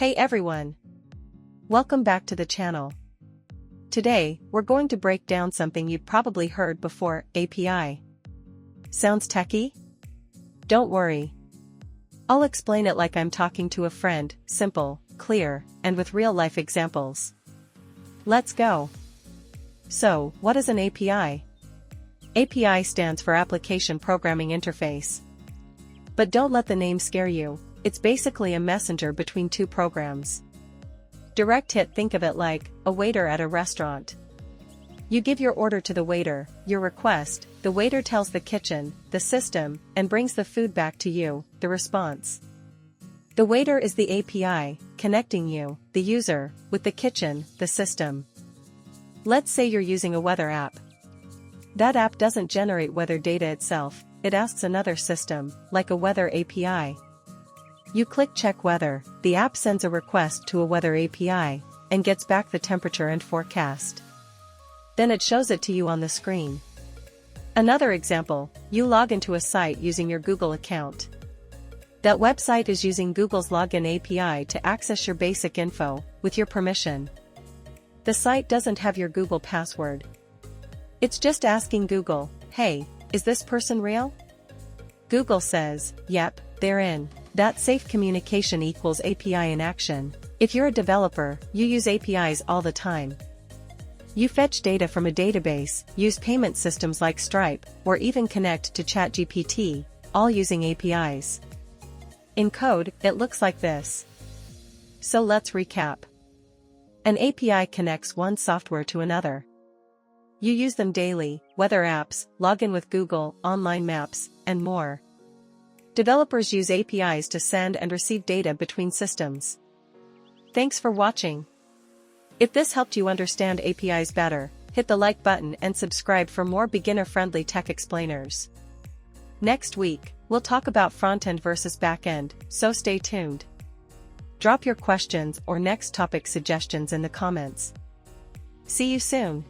Hey everyone! Welcome back to the channel. Today, we're going to break down something you've probably heard before, API. Sounds techy? Don't worry. I'll explain it like I'm talking to a friend, simple, clear, and with real-life examples. Let's go. So, what is an API? API stands for Application Programming Interface. But don't let the name scare you, it's basically a messenger between two programs. Direct hit, think of it like a waiter at a restaurant. You give your order to the waiter, your request, the waiter tells the kitchen, the system, and brings the food back to you, the response. The waiter is the API, connecting you, the user, with the kitchen, the system. Let's say you're using a weather app. That app doesn't generate weather data itself, it asks another system, like a weather API. You click check weather, the app sends a request to a weather API, and gets back the temperature and forecast. Then it shows it to you on the screen. Another example, you log into a site using your Google account. That website is using Google's login API to access your basic info, with your permission. The site doesn't have your Google password. It's just asking Google, hey, is this person real? Google says, yep, they're in. That safe communication equals API in action. If you're a developer, you use APIs all the time. You fetch data from a database, use payment systems like Stripe, or even connect to ChatGPT, all using APIs. In code, it looks like this. So let's recap. An API connects one software to another. You use them daily, weather apps, login with Google, online maps, and more. Developers use APIs to send and receive data between systems. Thanks for watching. If this helped you understand APIs better, hit the like button and subscribe for more beginner-friendly tech explainers. Next week, we'll talk about front-end versus back-end, so stay tuned. Drop your questions or next topic suggestions in the comments. See you soon.